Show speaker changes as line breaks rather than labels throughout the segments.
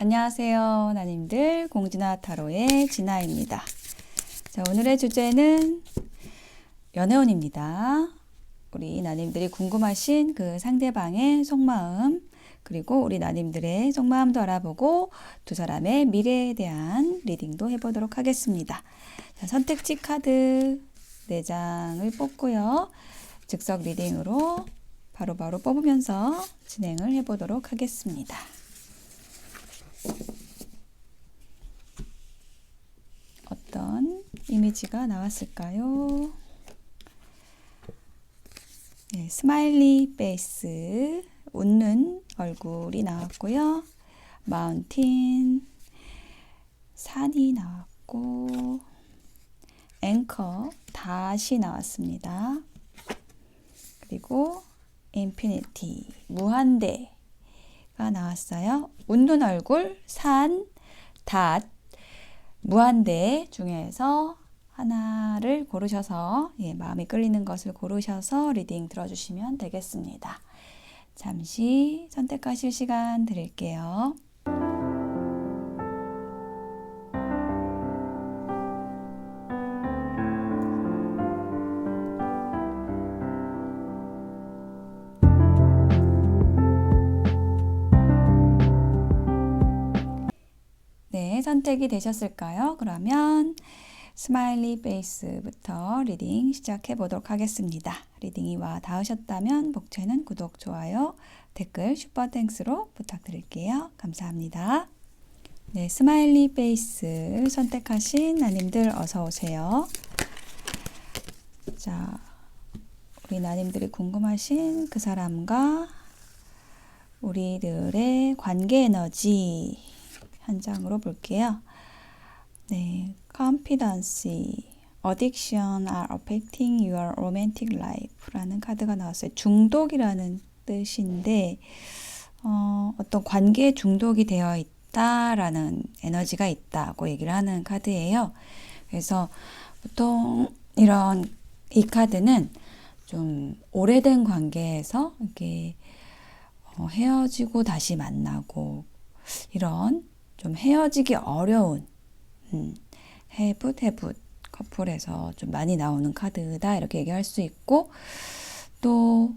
안녕하세요, 나님들. 공진아 타로의 진아입니다. 자, 오늘의 주제는 연애운입니다. 우리 나님들이 궁금하신 그 상대방의 속마음, 그리고 우리 나님들의 속마음도 알아보고 두 사람의 미래에 대한 리딩도 해보도록 하겠습니다. 자, 선택지 카드 4장을 뽑고요. 즉석 리딩으로 바로바로 뽑으면서 진행을 해보도록 하겠습니다. 어떤 이미지가 나왔을까요? 네, 스마일리 페이스, 웃는 얼굴이 나왔고요. 마운틴, 산이 나왔고, 앵커, 다시 나왔습니다. 그리고 인피니티, 무한대가 나왔어요. 웃는 얼굴, 산, 닷, 무한대 중에서 하나를 고르셔서 마음이 끌리는 것을 고르셔서 리딩 들어주시면 되겠습니다. 잠시 선택하실 시간 드릴게요. 네, 선택이 되셨을까요? 그러면 스마일리 페이스부터 리딩 시작해 보도록 하겠습니다. 리딩이 와 닿으셨다면 복채는 구독, 좋아요, 댓글, 슈퍼땡스로 부탁드릴게요. 감사합니다. 네, 스마일리 페이스 선택하신 나님들 어서 오세요. 자, 우리 나님들이 궁금하신 그 사람과 우리들의 관계 에너지 한 장으로 볼게요. 네, confidence, addiction are affecting your romantic life라는 카드가 나왔어요. 중독이라는 뜻인데 어떤 관계에 중독이 되어 있다라는 에너지가 있다고 얘기를 하는 카드예요. 그래서 보통 이 카드는 좀 오래된 관계에서 이렇게 헤어지고 다시 만나고 이런 좀 헤어지기 어려운 해붓 커플에서 좀 많이 나오는 카드다 이렇게 얘기할 수 있고, 또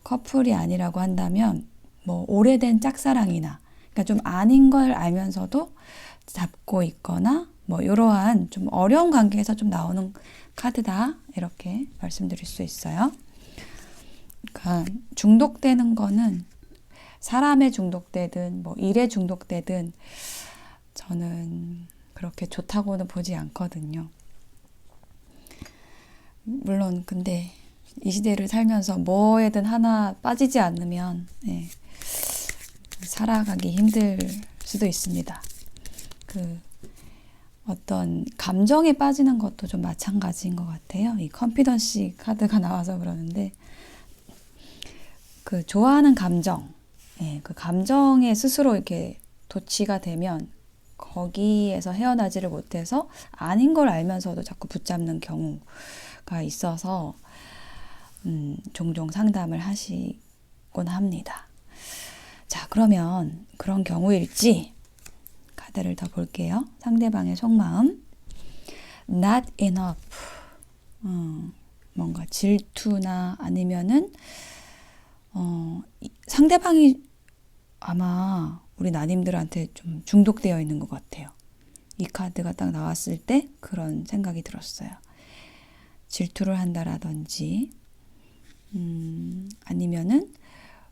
커플이 아니라고 한다면 뭐 오래된 짝사랑이나 그러니까 좀 아닌 걸 알면서도 잡고 있거나 뭐 이러한 좀 어려운 관계에서 좀 나오는 카드다 이렇게 말씀드릴 수 있어요. 그러니까 중독되는 거는 사람에 중독되든 뭐 일에 중독되든 저는 그렇게 좋다고는 보지 않거든요. 물론 근데 이 시대를 살면서 뭐에든 하나 빠지지 않으면 살아가기 힘들 수도 있습니다. 그 어떤 감정에 빠지는 것도 좀 마찬가지인 것 같아요. 이 컨피던시 카드가 나와서 그러는데 그 좋아하는 감정, 그 감정에 스스로 이렇게 도취가 되면 거기에서 헤어나지를 못해서 아닌 걸 알면서도 자꾸 붙잡는 경우가 있어서 종종 상담을 하시곤 합니다. 자, 그러면 그런 경우일지 카드를 더 볼게요. 상대방의 속마음, not enough, 뭔가 질투나 아니면은 상대방이 아마 우리 나님들한테 좀 중독되어 있는 것 같아요. 이 카드가 딱 나왔을 때 그런 생각이 들었어요. 질투를 한다라든지 아니면은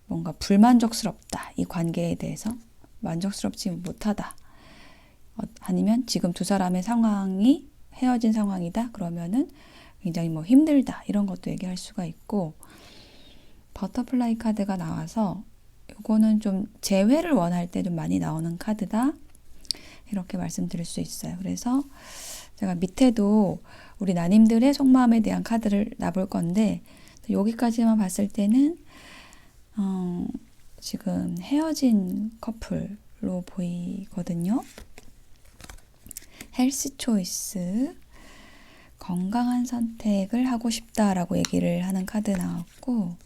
뭔가 불만족스럽다. 이 관계에 대해서 만족스럽지 못하다. 아니면 지금 두 사람의 상황이 헤어진 상황이다. 그러면은 굉장히 뭐 힘들다. 이런 것도 얘기할 수가 있고, 버터플라이 카드가 나와서 이거는 좀 재회를 원할 때 좀 많이 나오는 카드다 이렇게 말씀드릴 수 있어요. 그래서 제가 밑에도 우리 나님들의 속마음에 대한 카드를 놔볼 건데 여기까지만 봤을 때는 지금 헤어진 커플로 보이거든요. 헬스 초이스, 건강한 선택을 하고 싶다라고 얘기를 하는 카드 나왔고,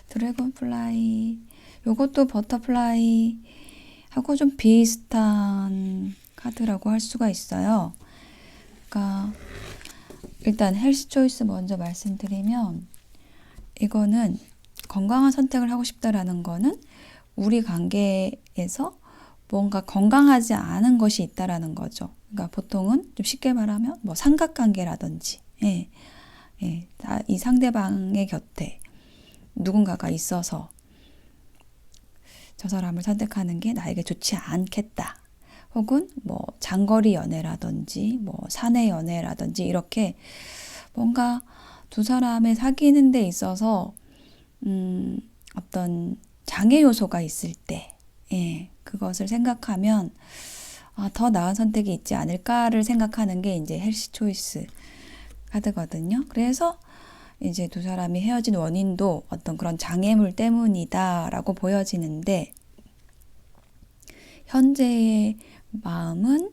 드래곤플라이, 요것도 버터플라이 하고 좀 비슷한 카드라고 할 수가 있어요. 그러니까 일단 헬스 초이스 먼저 말씀드리면, 이거는 건강한 선택을 하고 싶다라는 거는 우리 관계에서 뭔가 건강하지 않은 것이 있다라는 거죠. 그러니까 보통은 좀 쉽게 말하면 뭐 삼각관계라든지, 이 상대방의 곁에 누군가가 있어서 저 사람을 선택하는 게 나에게 좋지 않겠다. 혹은 뭐 장거리 연애라든지 뭐 사내 연애라든지 이렇게 뭔가 두 사람의 사귀는 데 있어서 어떤 장애 요소가 있을 때, 그것을 생각하면 더 나은 선택이 있지 않을까를 생각하는 게 이제 헬시 초이스 카드거든요. 그래서 이제 두 사람이 헤어진 원인도 어떤 그런 장애물 때문이다라고 보여지는데, 현재의 마음은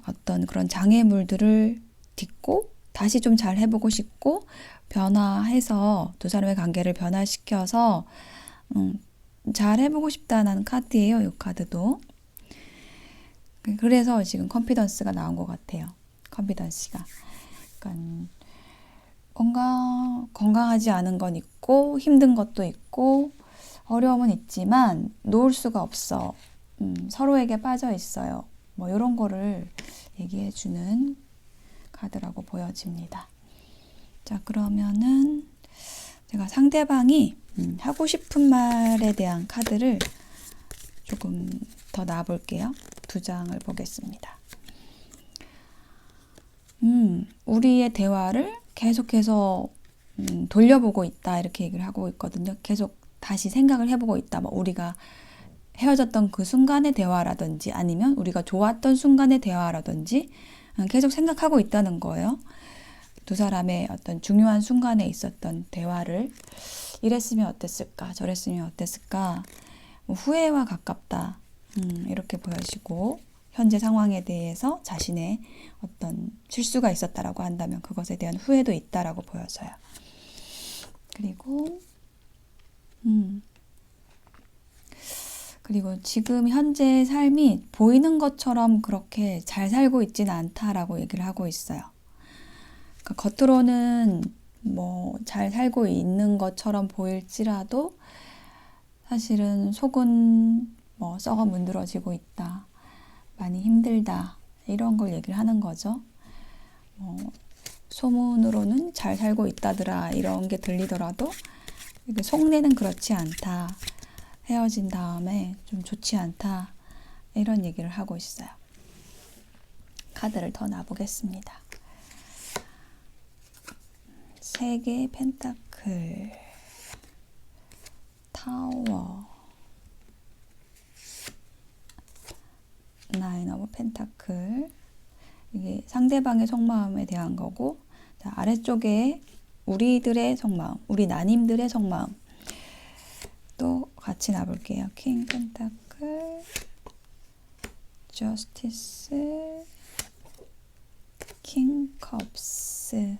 어떤 그런 장애물들을 딛고 다시 좀 잘 해보고 싶고, 변화해서 두 사람의 관계를 변화시켜서 잘 해보고 싶다는 카드예요. 이 카드도. 그래서 지금 컨피던스가 나온 것 같아요. 컨피던스가. 그러니까 건강하지 않은 건 있고 힘든 것도 있고 어려움은 있지만 놓을 수가 없어. 서로에게 빠져 있어요. 뭐 이런 거를 얘기해 주는 카드라고 보여집니다. 자, 그러면은 제가 상대방이 하고 싶은 말에 대한 카드를 조금 더 놔볼게요. 두 장을 보겠습니다. 우리의 대화를 계속해서 돌려보고 있다 이렇게 얘기를 하고 있거든요. 계속 다시 생각을 해보고 있다. 뭐 우리가 헤어졌던 그 순간의 대화라든지 아니면 우리가 좋았던 순간의 대화라든지 계속 생각하고 있다는 거예요. 두 사람의 어떤 중요한 순간에 있었던 대화를 이랬으면 어땠을까, 저랬으면 어땠을까, 후회와 가깝다, 이렇게 보여지고, 현재 상황에 대해서 자신의 어떤 실수가 있었다라고 한다면 그것에 대한 후회도 있다라고 보여져요. 그리고 지금 현재 삶이 보이는 것처럼 그렇게 잘 살고 있지는 않다라고 얘기를 하고 있어요. 그러니까 겉으로는 뭐 잘 살고 있는 것처럼 보일지라도 사실은 속은 뭐 썩어 문드러지고 있다. 많이 힘들다. 이런 걸 얘기를 하는 거죠. 소문으로는 잘 살고 있다더라. 이런 게 들리더라도 속내는 그렇지 않다. 헤어진 다음에 좀 좋지 않다. 이런 얘기를 하고 있어요. 카드를 더 놔보겠습니다. 3개의 펜타클, 타워, 나인 오브 펜타클. 이게 상대방의 속마음에 대한 거고, 자, 아래쪽에 우리들의 속마음, 우리 나님들의 속마음 또 같이 놔볼게요. 킹 펜타클, 저스티스, 킹 컵스.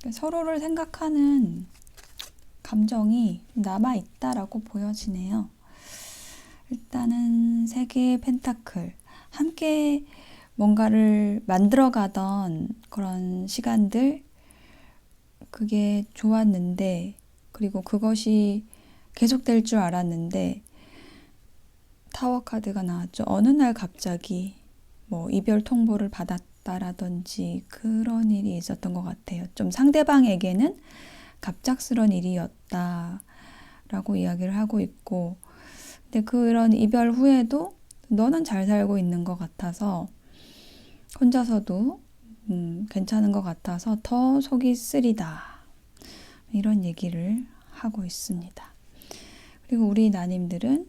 서로를 생각하는 감정이 남아있다라고 보여지네요. 일단은 3개의 펜타클, 함께 뭔가를 만들어가던 그런 시간들, 그게 좋았는데, 그리고 그것이 계속될 줄 알았는데, 타워 카드가 나왔죠. 어느 날 갑자기 뭐 이별 통보를 받았다라든지 그런 일이 있었던 것 같아요. 좀 상대방에게는 갑작스런 일이었다라고 이야기를 하고 있고, 근데 그런 이별 후에도 너는 잘 살고 있는 것 같아서 혼자서도 괜찮은 것 같아서 더 속이 쓰리다. 이런 얘기를 하고 있습니다. 그리고 우리 나님들은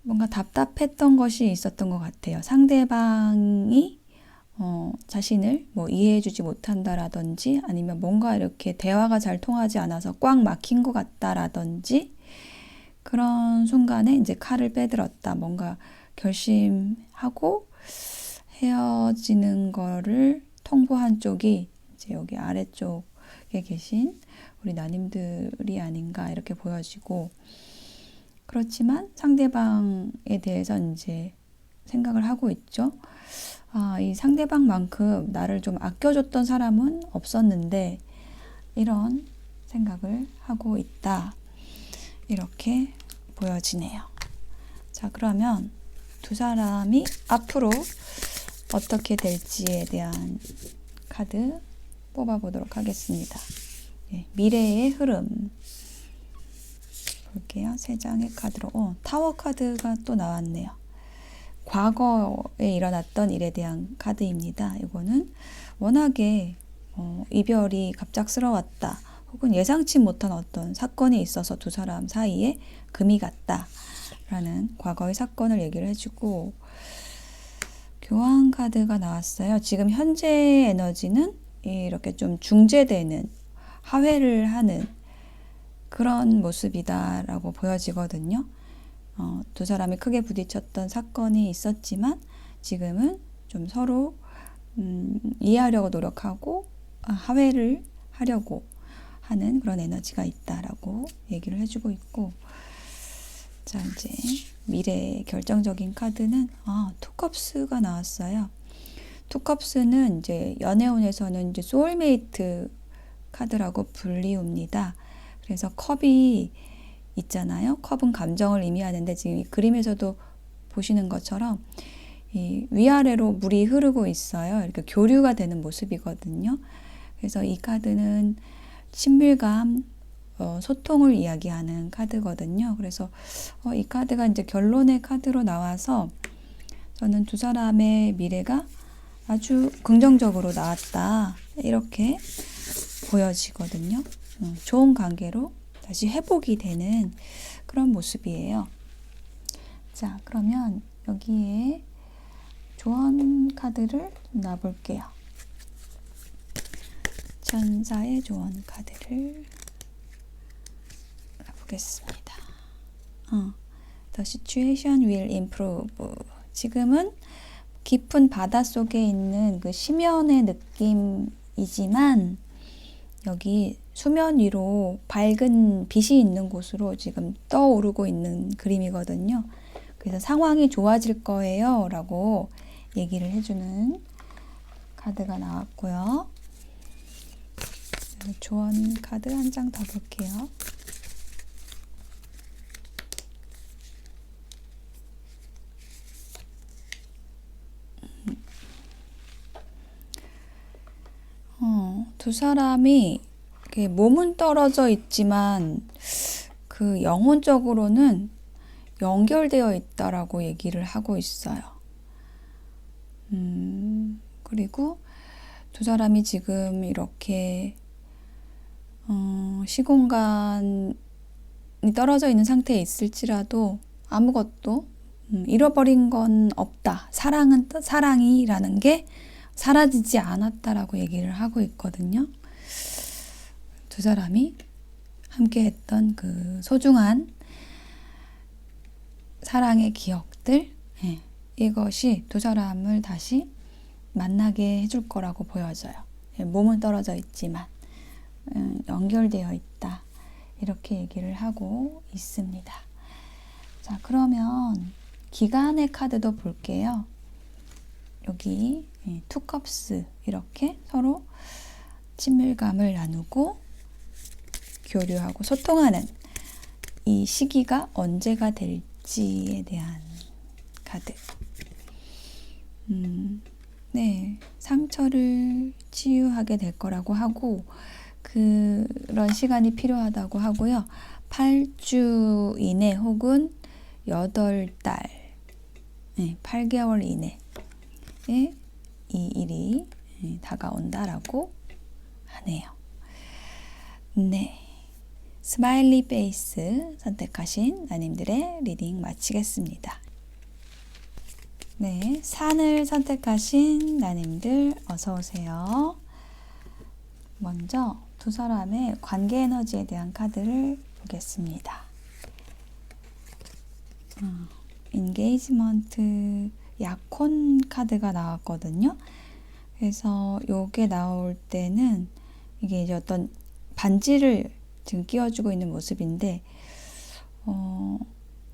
뭔가 답답했던 것이 있었던 것 같아요. 상대방이 자신을 뭐 이해해주지 못한다라든지 아니면 뭔가 이렇게 대화가 잘 통하지 않아서 꽉 막힌 것 같다라든지 그런 순간에 이제 칼을 빼들었다. 뭔가 결심하고 헤어지는 거를 통보한 쪽이 이제 여기 아래쪽 계신 우리 나님들이 아닌가 이렇게 보여지고, 그렇지만 상대방에 대해서 이제 생각을 하고 있죠. 이 상대방만큼 나를 좀 아껴줬던 사람은 없었는데 이런 생각을 하고 있다. 이렇게 보여지네요. 자, 그러면 두 사람이 앞으로 어떻게 될지에 대한 카드 뽑아보도록 하겠습니다. 미래의 흐름 볼게요. 세 장의 카드로 타워 카드가 또 나왔네요. 과거에 일어났던 일에 대한 카드입니다. 이거는 워낙에 이별이 갑작스러웠다, 혹은 예상치 못한 어떤 사건이 있어서 두 사람 사이에 금이 갔다 라는 과거의 사건을 얘기를 해주고, 교황 카드가 나왔어요. 지금 현재 에너지는 이렇게 좀 중재되는, 화해를 하는 그런 모습이다 라고 보여지거든요. 두 사람이 크게 부딪혔던 사건이 있었지만 지금은 좀 서로 이해하려고 노력하고 화해를 하려고 하는 그런 에너지가 있다라고 얘기를 해주고 있고, 자, 이제 미래의 결정적인 카드는 투컵스가 나왔어요. 투컵스는 이제 연애운에서는 이제 소울메이트 카드라고 불리웁니다. 그래서 컵이 있잖아요. 컵은 감정을 의미하는데 지금 이 그림에서도 보시는 것처럼 이 위아래로 물이 흐르고 있어요. 이렇게 교류가 되는 모습이거든요. 그래서 이 카드는 친밀감, 소통을 이야기하는 카드거든요. 그래서 이 카드가 이제 결론의 카드로 나와서 저는 두 사람의 미래가 아주 긍정적으로 나왔다 이렇게 보여지거든요. 좋은 관계로 다시 회복이 되는 그런 모습이에요. 자, 그러면 여기에 조언 카드를 놔볼게요. 천사의 조언 카드를 놔보겠습니다. The situation will improve. 지금은 깊은 바다 속에 있는 그 심연의 느낌이지만 여기 수면 위로 밝은 빛이 있는 곳으로 지금 떠오르고 있는 그림이거든요. 그래서 상황이 좋아질 거예요 라고 얘기를 해주는 카드가 나왔고요. 조언 카드 한 장 더 볼게요. 두 사람이 몸은 떨어져 있지만 그 영혼적으로는 연결되어 있다라고 얘기를 하고 있어요. 그리고 두 사람이 지금 이렇게 시공간이 떨어져 있는 상태에 있을지라도 아무것도 잃어버린 건 없다. 사랑이라는 게 사라지지 않았다라고 얘기를 하고 있거든요. 두 사람이 함께 했던 그 소중한 사랑의 기억들, 이것이 두 사람을 다시 만나게 해줄 거라고 보여져요. 몸은 떨어져 있지만 연결되어 있다. 이렇게 얘기를 하고 있습니다. 자, 그러면 기간의 카드도 볼게요. 여기 투컵스 이렇게 서로 친밀감을 나누고 교류하고 소통하는 이 시기가 언제가 될지에 대한 카드. 네, 상처를 치유하게 될 거라고 하고 그런 시간이 필요하다고 하고요. 8주 이내 혹은 8달, 8개월 이내에 이 일이 다가온다라고 하네요. 네, 스마일리 페이스 선택하신 나님들의 리딩 마치겠습니다. 네, 산을 선택하신 나님들 어서 오세요. 먼저 두 사람의 관계 에너지에 대한 카드를 보겠습니다. 인게이지먼트 약혼 카드가 나왔거든요. 그래서 요게 나올 때는 이게 이제 어떤 반지를 지금 끼워주고 있는 모습인데,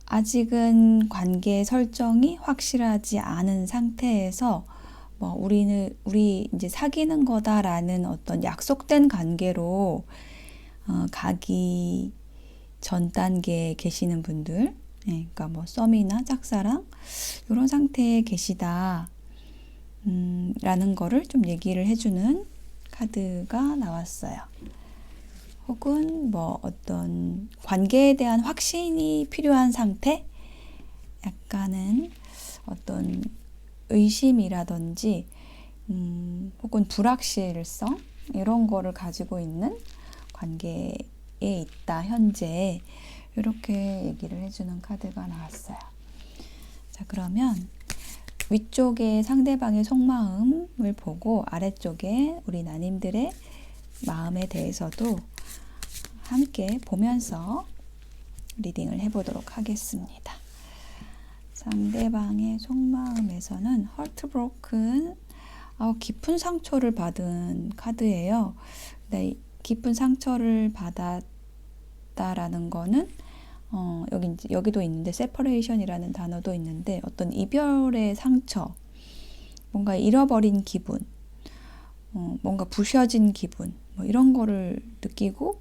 아직은 관계 설정이 확실하지 않은 상태에서 뭐 우리 이제 사귀는 거다라는 어떤 약속된 관계로 가기 전 단계에 계시는 분들, 그러니까 뭐 썸이나 짝사랑 이런 상태에 계시다 라는 거를 좀 얘기를 해주는 카드가 나왔어요. 혹은 뭐 어떤 관계에 대한 확신이 필요한 상태? 약간은 어떤 의심이라든지 혹은 불확실성 이런 거를 가지고 있는 관계에 있다 현재, 이렇게 얘기를 해주는 카드가 나왔어요. 자, 그러면 위쪽에 상대방의 속마음을 보고 아래쪽에 우리 나님들의 마음에 대해서도 함께 보면서 리딩을 해보도록 하겠습니다. 상대방의 속마음에서는 heartbroken, 깊은 상처를 받은 카드예요. 네, 깊은 상처를 받았다라는 거는 여기도 있는데 separation이라는 단어도 있는데, 어떤 이별의 상처, 뭔가 잃어버린 기분, 뭔가 부셔진 기분, 뭐 이런 거를 느끼고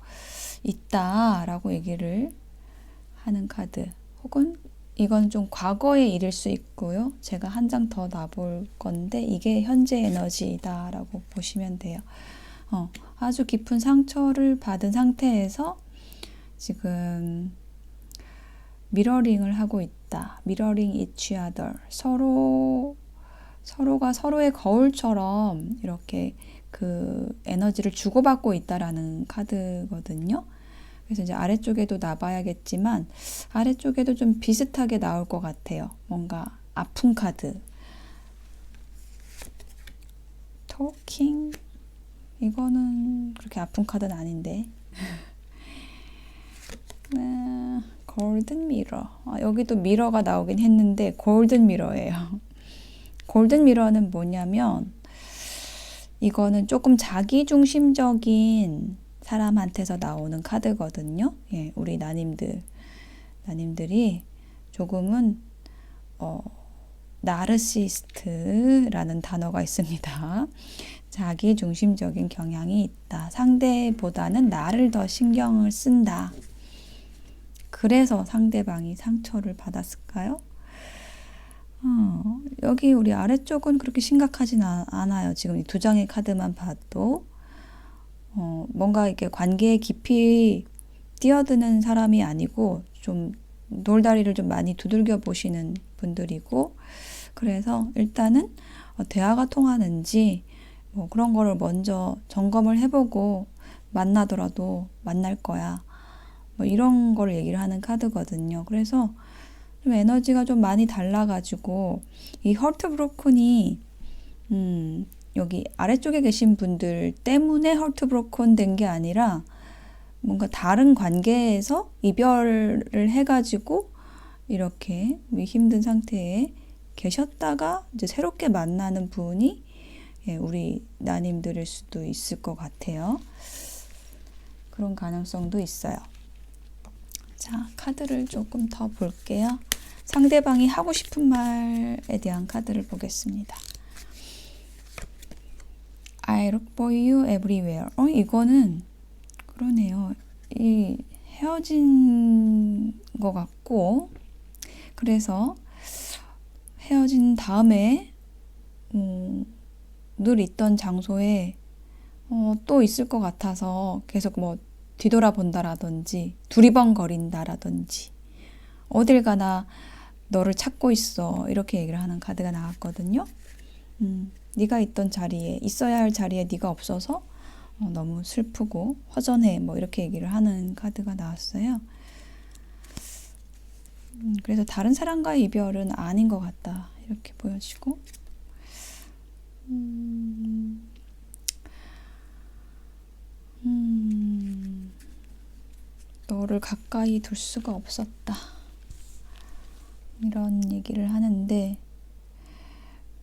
있다라고 얘기를 하는 카드. 혹은 이건 좀 과거의 일일 수 있고요. 제가 한 장 더 놔볼 건데 이게 현재 에너지다라고 보시면 돼요. 아주 깊은 상처를 받은 상태에서 지금 미러링을 하고 있다. 미러링 each other. 서로가 서로의 거울처럼 이렇게 그 에너지를 주고받고 있다라는 카드거든요. 그래서 이제 아래쪽에도 놔봐야겠지만 아래쪽에도 좀 비슷하게 나올 것 같아요. 뭔가 아픈 카드. 토킹. 이거는 그렇게 아픈 카드는 아닌데. 골든 미러. 여기도 미러가 나오긴 했는데 골든 미러예요. 골든 미러는 뭐냐면 이거는 조금 자기중심적인 사람한테서 나오는 카드거든요. 예, 우리 나님들이 조금은 나르시스트라는 단어가 있습니다. 자기중심적인 경향이 있다. 상대보다는 나를 더 신경을 쓴다. 그래서 상대방이 상처를 받았을까요? 여기 우리 아래쪽은 그렇게 심각하진 않아요. 지금 이 두 장의 카드만 봐도 뭔가 이렇게 관계에 깊이 뛰어드는 사람이 아니고 좀 돌다리를 좀 많이 두들겨 보시는 분들이고, 그래서 일단은 대화가 통하는지 뭐 그런 거를 먼저 점검을 해보고 만나더라도 만날 거야. 뭐 이런 거를 얘기를 하는 카드거든요. 그래서 좀 에너지가 좀 많이 달라가지고 이 헐트브로큰이 여기 아래쪽에 계신 분들 때문에 헐트브로큰 된 게 아니라 뭔가 다른 관계에서 이별을 해가지고 이렇게 힘든 상태에 계셨다가 이제 새롭게 만나는 분이 우리 나님들일 수도 있을 것 같아요. 그런 가능성도 있어요. 자, 카드를 조금 더 볼게요. 상대방이 하고 싶은 말에 대한 카드를 보겠습니다. I look for you everywhere. 이거는 그러네요. 이 헤어진 것 같고, 그래서 헤어진 다음에 늘 있던 장소에 또 있을 것 같아서 계속 뭐 뒤돌아본다라든지 두리번거린다라든지 어딜 가나 너를 찾고 있어, 이렇게 얘기를 하는 카드가 나왔거든요. 네가 있던 자리에, 있어야 할 자리에 네가 없어서 너무 슬프고 허전해, 뭐 이렇게 얘기를 하는 카드가 나왔어요. 그래서 다른 사람과의 이별은 아닌 것 같다, 이렇게 보여지고, 너를 가까이 둘 수가 없었다, 이런 얘기를 하는데,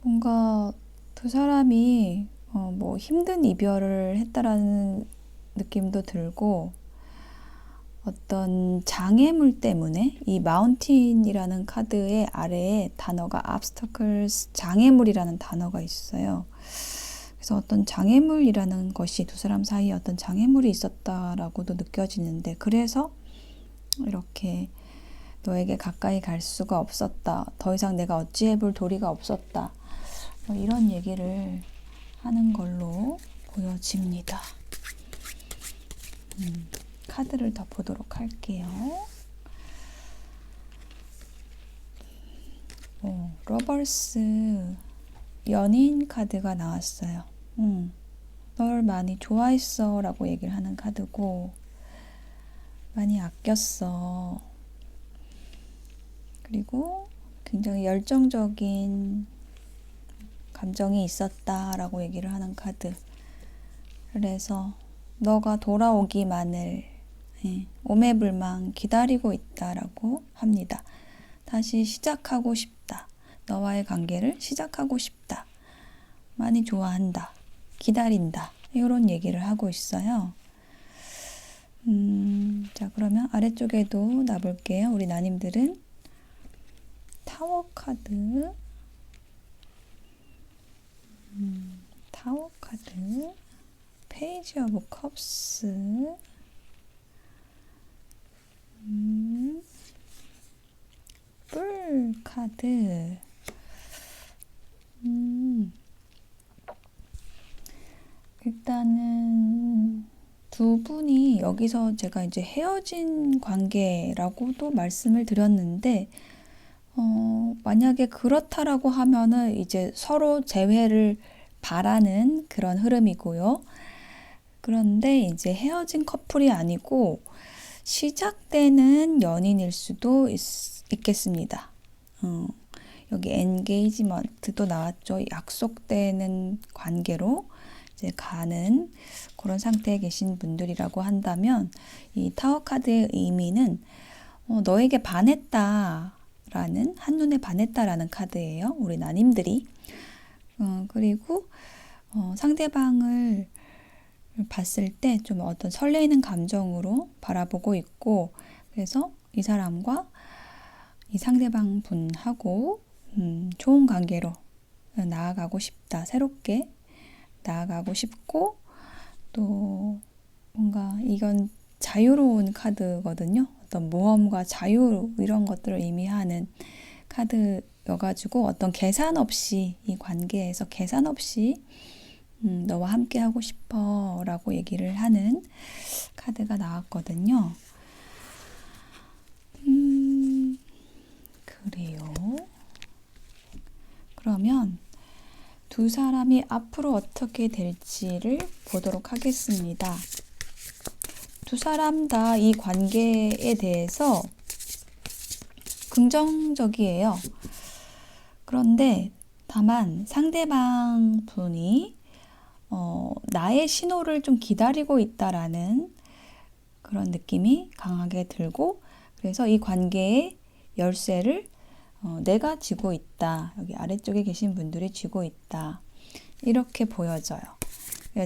뭔가 두 사람이 뭐 힘든 이별을 했다라는 느낌도 들고 어떤 장애물 때문에 이 마운틴이라는 카드의 아래에 단어가 obstacles, 장애물이라는 단어가 있어요. 그래서 어떤 장애물이라는 것이 두 사람 사이에 어떤 장애물이 있었다라고도 느껴지는데 그래서 이렇게 너에게 가까이 갈 수가 없었다. 더 이상 내가 어찌해볼 도리가 없었다. 뭐 이런 얘기를 하는 걸로 보여집니다. 카드를 더 보도록 할게요. 러버스 연인 카드가 나왔어요. 널 많이 좋아했어 라고 얘기를 하는 카드고 많이 아꼈어. 그리고 굉장히 열정적인 감정이 있었다 라고 얘기를 하는 카드. 그래서 너가 돌아오기만을 오매불망 기다리고 있다라고 합니다. 다시 시작하고 싶다. 너와의 관계를 시작하고 싶다. 많이 좋아한다. 기다린다. 이런 얘기를 하고 있어요. 자, 그러면 아래쪽에도 놔볼게요. 우리 나님들은 타워 카드, 타워 카드, 페이지 오브 컵스, 뿔 카드, 일단은 두 분이 여기서 제가 이제 헤어진 관계라고도 말씀을 드렸는데 만약에 그렇다라고 하면은 이제 서로 재회를 바라는 그런 흐름이고요. 그런데 이제 헤어진 커플이 아니고 시작되는 연인일 수도 있겠습니다. 여기 엔게이지먼트도 나왔죠. 약속되는 관계로 이제 가는 그런 상태에 계신 분들이라고 한다면 이 타워 카드의 의미는 너에게 반했다라는 한눈에 반했다라는 카드예요. 우리 나님들이. 그리고 상대방을 봤을 때 좀 어떤 설레이는 감정으로 바라보고 있고 그래서 이 사람과 이 상대방 분하고 좋은 관계로 나아가고 싶다. 새롭게 나아가고 싶고 또 뭔가 이건 자유로운 카드거든요. 어떤 모험과 자유 이런 것들을 의미하는 카드여가지고 어떤 계산 없이 이 관계에서 계산 없이 너와 함께 하고 싶어 라고 얘기를 하는 카드가 나왔거든요. 그래요. 그러면 두 사람이 앞으로 어떻게 될지를 보도록 하겠습니다. 두 사람 다 이 관계에 대해서 긍정적이에요. 그런데 다만 상대방 분이 나의 신호를 좀 기다리고 있다라는 그런 느낌이 강하게 들고 그래서 이 관계의 열쇠를 내가 쥐고 있다. 여기 아래쪽에 계신 분들이 쥐고 있다. 이렇게 보여져요.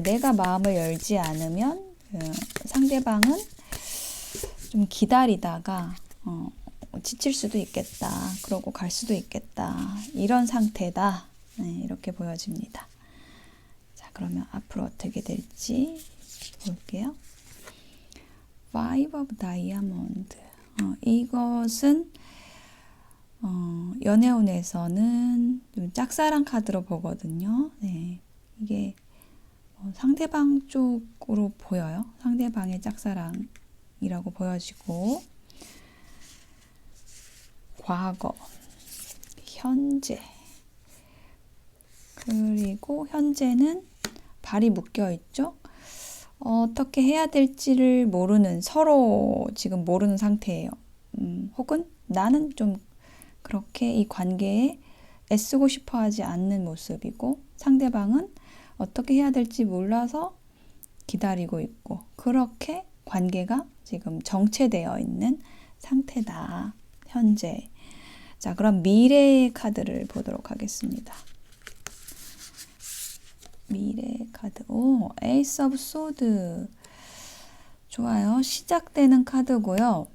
내가 마음을 열지 않으면 상대방은 좀 기다리다가 지칠 수도 있겠다. 그러고 갈 수도 있겠다. 이런 상태다. 네, 이렇게 보여집니다. 자, 그러면 앞으로 어떻게 될지 볼게요. Five of Diamond. 이것은 연애운에서는 좀 짝사랑 카드로 보거든요. 네, 이게 상대방 쪽으로 보여요. 상대방의 짝사랑이라고 보여지고 과거, 현재 그리고 현재는 발이 묶여 있죠. 어떻게 해야 될지를 모르는 서로 지금 모르는 상태예요. 혹은 나는 좀 그렇게 이 관계에 애쓰고 싶어 하지 않는 모습이고 상대방은 어떻게 해야 될지 몰라서 기다리고 있고 그렇게 관계가 지금 정체되어 있는 상태다. 현재. 자, 그럼 미래의 카드를 보도록 하겠습니다. 미래의 카드. 오, 에이스 오브 소드. 좋아요. 시작되는 카드고요.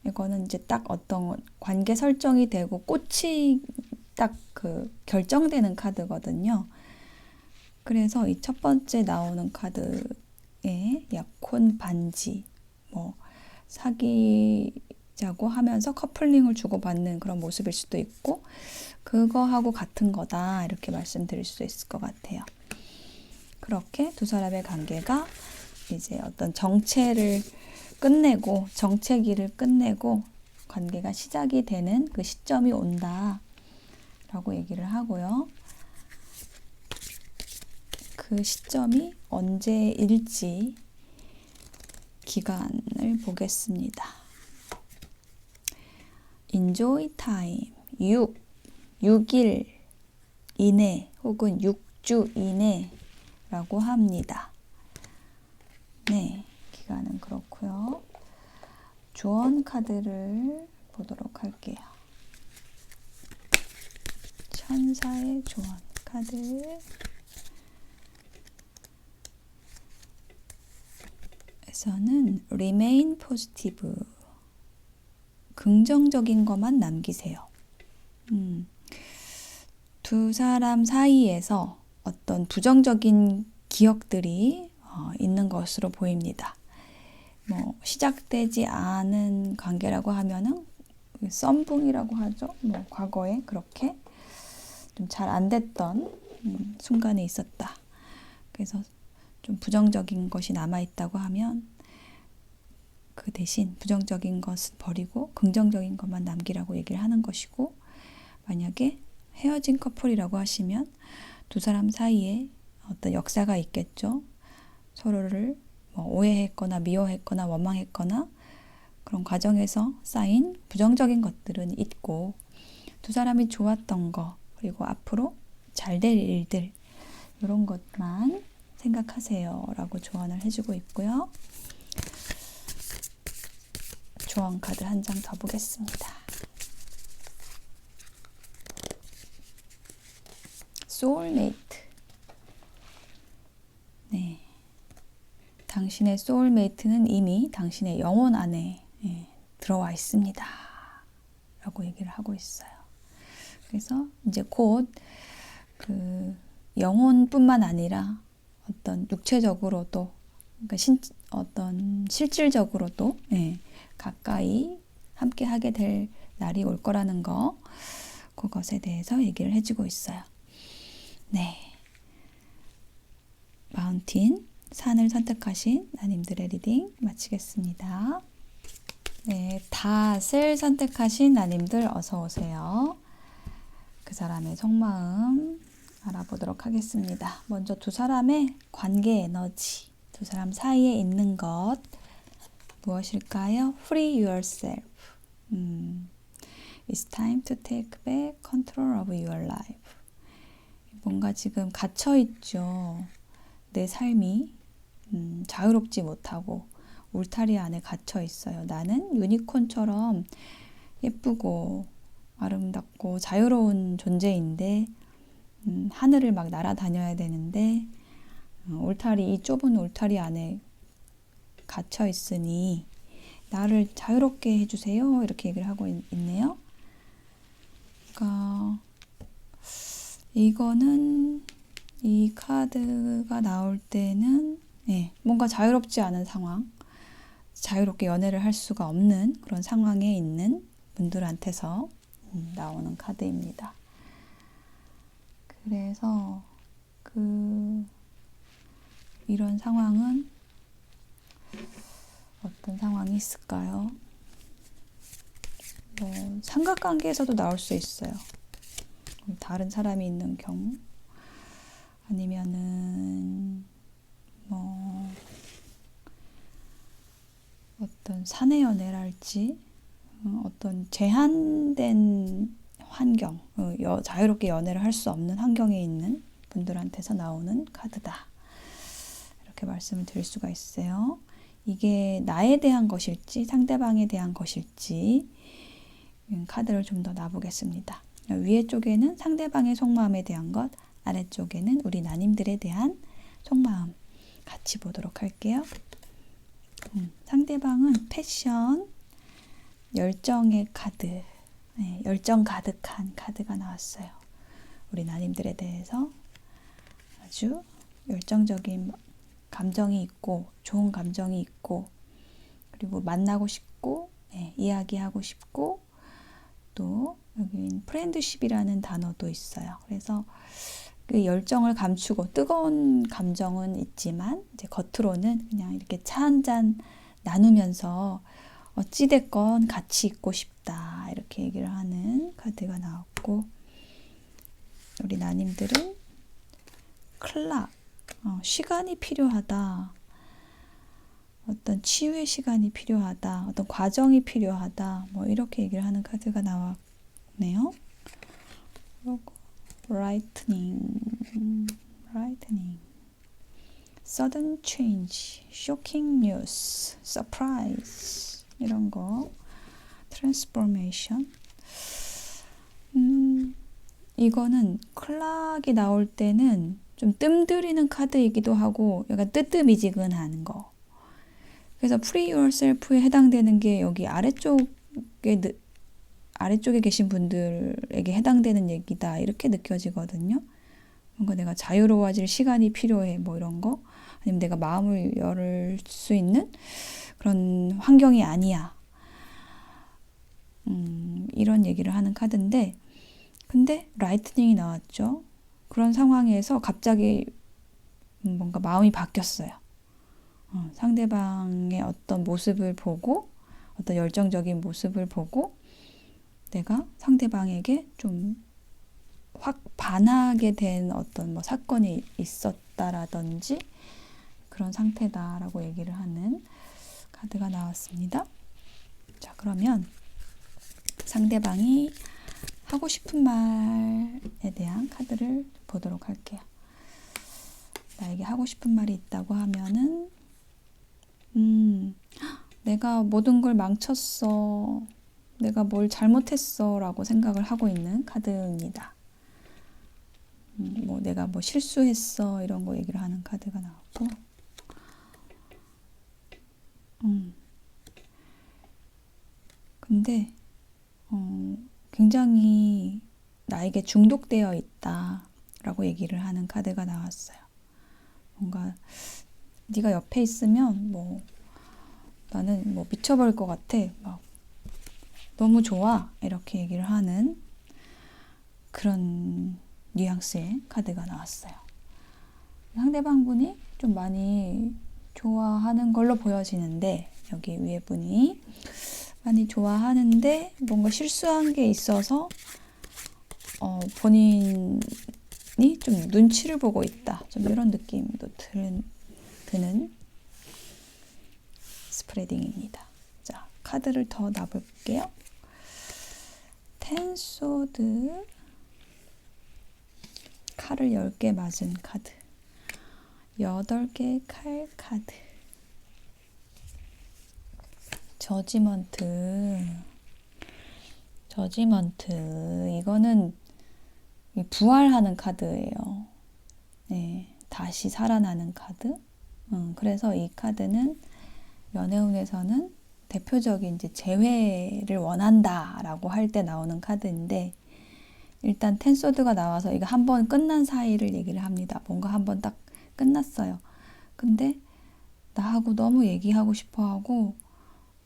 이거는 이제 딱 어떤 관계 설정이 되고 꽃이 딱 그 결정되는 카드거든요. 그래서 이 첫 번째 나오는 카드에 약혼 반지, 뭐 사귀자고 하면서 커플링을 주고받는 그런 모습일 수도 있고, 그거하고 같은 거다 이렇게 말씀드릴 수 있을 것 같아요. 그렇게 두 사람의 관계가 이제 어떤 정체기를 끝내고 관계가 시작이 되는 그 시점이 온다 라고 얘기를 하고요. 그 시점이 언제일지 기간을 보겠습니다. Enjoy time 6일 이내 혹은 6주 이내라고 합니다. 네, 기간은 그렇고요. 조언 카드를 보도록 할게요. 천사의 조언 카드. 에서는 remain positive. 긍정적인 것만 남기세요. 두 사람 사이에서 어떤 부정적인 기억들이 있는 것으로 보입니다. 뭐 시작되지 않은 관계라고 하면은 썸붕이라고 하죠. 뭐 과거에 그렇게 좀 잘 안 됐던 순간이 있었다. 그래서 좀 부정적인 것이 남아있다고 하면 그 대신 부정적인 것은 버리고 긍정적인 것만 남기라고 얘기를 하는 것이고, 만약에 헤어진 커플이라고 하시면 두 사람 사이에 어떤 역사가 있겠죠. 서로를 뭐 오해했거나 미워했거나 원망했거나 그런 과정에서 쌓인 부정적인 것들은 있고, 두 사람이 좋았던 거 그리고 앞으로 잘 될 일들 이런 것만 생각하세요 라고 조언을 해주고 있고요. 조언 카드 한 장 더 보겠습니다. 소울메이트. 네, 당신의 소울메이트는 이미 당신의 영혼 안에 들어와 있습니다 라고 얘기를 하고 있어요. 그래서 이제 곧 그 영혼뿐만 아니라 어떤 육체적으로도, 그러니까 어떤 실질적으로도 가까이 함께 하게 될 날이 올 거라는 거, 그것에 대해서 얘기를 해주고 있어요. 네, 마운틴 산을 선택하신 나님들의 리딩 마치겠습니다. 네, 닷을 선택하신 나님들 어서 오세요. 그 사람의 속마음 알아보도록 하겠습니다. 먼저 두 사람의 관계 에너지, 두 사람 사이에 있는 것 무엇일까요? Free yourself. It's time to take back control of your life. 뭔가 지금 갇혀 있죠. 내 삶이 자유롭지 못하고 울타리 안에 갇혀 있어요. 나는 유니콘처럼 예쁘고 아름답고 자유로운 존재인데 하늘을 막 날아다녀야 되는데 이 좁은 울타리 안에 갇혀 있으니 나를 자유롭게 해주세요 이렇게 얘기를 하고 있네요. 그러니까 이거는 이 카드가 나올 때는 뭔가 자유롭지 않은 상황, 자유롭게 연애를 할 수가 없는 그런 상황에 있는 분들한테서 나오는 카드입니다. 그래서 이런 상황은 어떤 상황이 있을까요? 뭐 삼각관계에서도 나올 수 있어요. 다른 사람이 있는 경우, 아니면은 뭐 어떤 사내 연애랄지 어떤 제한된 환경, 자유롭게 연애를 할 수 없는 환경에 있는 분들한테서 나오는 카드다. 이렇게 말씀을 드릴 수가 있어요. 이게 나에 대한 것일지 상대방에 대한 것일지 카드를 좀 더 놔보겠습니다. 위에 쪽에는 상대방의 속마음에 대한 것, 아래쪽에는 우리 나님들에 대한 속마음 같이 보도록 할게요. 상대방은 패션, 열정의 카드, 네, 열정 가득한 카드가 나왔어요. 우리 나님들에 대해서 아주 열정적인 감정이 있고 좋은 감정이 있고 그리고 만나고 싶고 네, 이야기하고 싶고 또 여기 프렌드십이라는 단어도 있어요. 그래서 그 열정을 감추고 뜨거운 감정은 있지만 이제 겉으로는 그냥 이렇게 차 한 잔 나누면서 어찌됐건 같이 있고 싶다 이렇게 얘기를 하는 카드가 나왔고 우리 나님들은 클락 시간이 필요하다 어떤 치유의 시간이 필요하다 어떤 과정이 필요하다 뭐 이렇게 얘기를 하는 카드가 나왔네요. 그리고 lightning, sudden change, shocking news, surprise 이런 거, transformation. 이거는 클락이 나올 때는 좀 뜸들이는 카드이기도 하고 약간 뜨뜻미지근한 거. 그래서 free yourself에 해당되는 게 여기 아래쪽에 계신 분들에게 해당되는 얘기다 이렇게 느껴지거든요. 뭔가 내가 자유로워질 시간이 필요해 뭐 이런 거 아니면 내가 마음을 열 수 있는 그런 환경이 아니야 이런 얘기를 하는 카드인데 근데 라이트닝이 나왔죠. 그런 상황에서 갑자기 뭔가 마음이 바뀌었어요. 상대방의 어떤 모습을 보고 어떤 열정적인 모습을 보고 내가 상대방에게 좀 확 반하게 된 어떤 뭐 사건이 있었다라든지 그런 상태다라고 얘기를 하는 카드가 나왔습니다. 자, 그러면 상대방이 하고 싶은 말에 대한 카드를 보도록 할게요. 나에게 하고 싶은 말이 있다고 하면은 내가 모든 걸 망쳤어. 내가 뭘 잘못했어 라고 생각을 하고 있는 카드입니다. 뭐 내가 뭐 실수했어 이런 거 얘기를 하는 카드가 나왔고 근데 굉장히 나에게 중독되어 있다 라고 얘기를 하는 카드가 나왔어요. 뭔가 네가 옆에 있으면 뭐 나는 뭐 미쳐버릴 것 같아 막 너무 좋아 이렇게 얘기를 하는 그런 뉘앙스의 카드가 나왔어요. 상대방 분이 좀 많이 좋아하는 걸로 보여지는데 여기 위에 분이 많이 좋아하는데 뭔가 실수한 게 있어서 본인이 좀 눈치를 보고 있다. 좀 이런 느낌도 드는 스프레딩입니다. 자, 카드를 더 놔볼게요. 텐소드 칼을 10개 맞은 카드 8개의 칼 카드 저지먼트 이거는 부활하는 카드예요. 네, 다시 살아나는 카드. 그래서 이 카드는 연애운에서는 대표적인 이제 재회를 원한다라고 할 때 나오는 카드인데 일단 텐소드가 나와서 이거 한 번 끝난 사이를 얘기를 합니다. 뭔가 한 번 딱 끝났어요. 근데 나하고 너무 얘기하고 싶어하고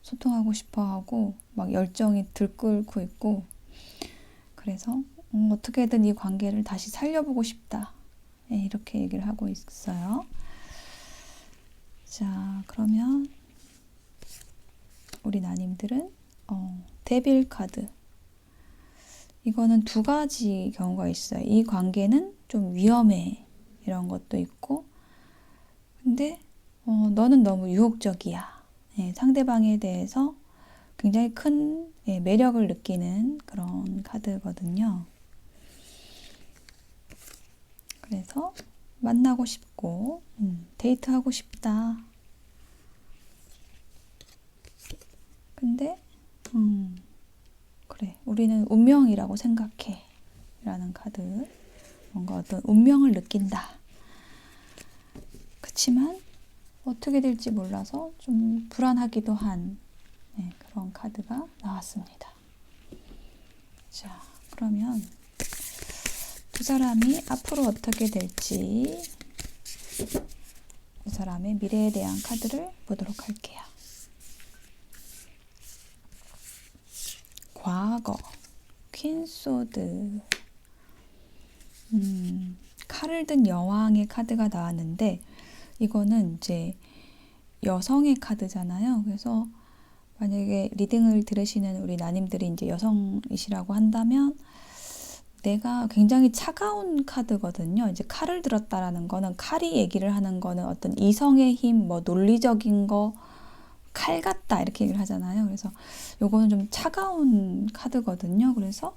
소통하고 싶어하고 막 열정이 들끓고 있고 그래서 어떻게든 이 관계를 다시 살려보고 싶다. 네, 이렇게 얘기를 하고 있어요. 자, 그러면 우리 나님들은 데빌 카드 이거는 두 가지 경우가 있어요. 이 관계는 좀 위험해 이런 것도 있고 근데 너는 너무 유혹적이야. 네, 상대방에 대해서 굉장히 큰 매력을 느끼는 그런 카드거든요. 그래서 만나고 싶고 데이트하고 싶다. 근데 그래 우리는 운명이라고 생각해 라는 카드 뭔가 어떤 운명을 느낀다. 그치만 어떻게 될지 몰라서 좀 불안하기도 한 그런 카드가 나왔습니다. 자, 그러면 두 사람이 앞으로 어떻게 될지 두 사람의 미래에 대한 카드를 보도록 할게요. 과거, 퀸소드, 칼을 든 여왕의 카드가 나왔는데 이거는 이제 여성의 카드잖아요. 그래서 만약에 리딩을 들으시는 우리 나님들이 이제 여성이시라고 한다면 내가 굉장히 차가운 카드거든요. 이제 칼을 들었다라는 거는 칼이 얘기를 하는 거는 어떤 이성의 힘, 뭐 논리적인 거, 칼 같다 이렇게 얘기를 하잖아요. 그래서 요거는 좀 차가운 카드거든요. 그래서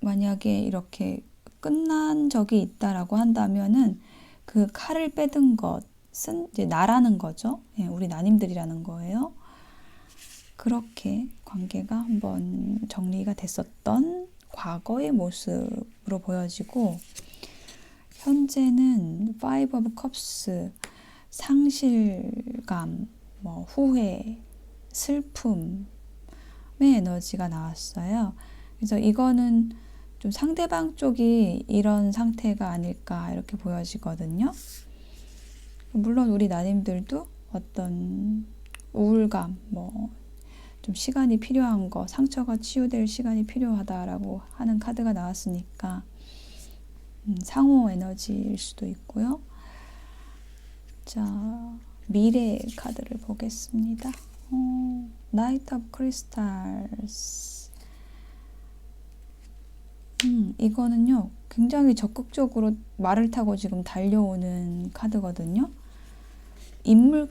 만약에 이렇게 끝난 적이 있다라고 한다면은 그 칼을 빼든 것은 이제 나라는 거죠. 우리 나님들이라는 거예요. 그렇게 관계가 한번 정리가 됐었던 과거의 모습으로 보여지고 현재는 Five of Cups, 상실감, 뭐 후회, 슬픔의 에너지가 나왔어요. 그래서 이거는 좀 상대방 쪽이 이런 상태가 아닐까 이렇게 보여지거든요. 물론 우리 나님들도 어떤 우울감, 뭐 좀 시간이 필요한 거, 상처가 치유될 시간이 필요하다라고 하는 카드가 나왔으니까 상호 에너지일 수도 있고요. 자, 미래 카드를 보겠습니다. Knight of Crystals. 이거는요, 굉장히 적극적으로 말을 타고 지금 달려오는 카드거든요. 인물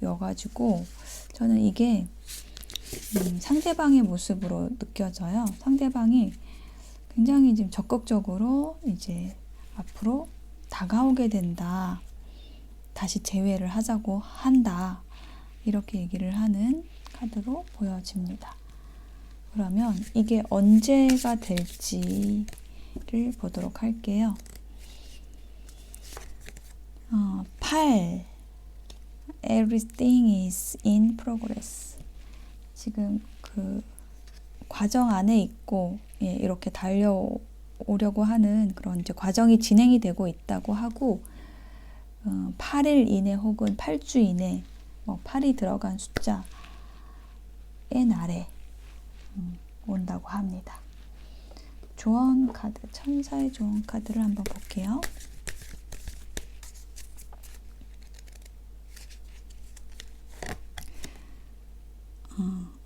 카드여가지고 저는 이게 상대방의 모습으로 느껴져요. 상대방이 굉장히 지금 적극적으로 이제 앞으로 다가오게 된다. 다시 재회를 하자고 한다. 이렇게 얘기를 하는 카드로 보여집니다. 그러면 이게 언제가 될지를 보도록 할게요. 8. Everything is in progress. 지금 그 과정 안에 있고 이렇게 달려오려고 하는 그런 이제 과정이 진행이 되고 있다고 하고 8일 이내 혹은 8주 이내 뭐 8이 들어간 숫자의 날에 온다고 합니다. 조언 카드, 천사의 조언 카드를 한번 볼게요.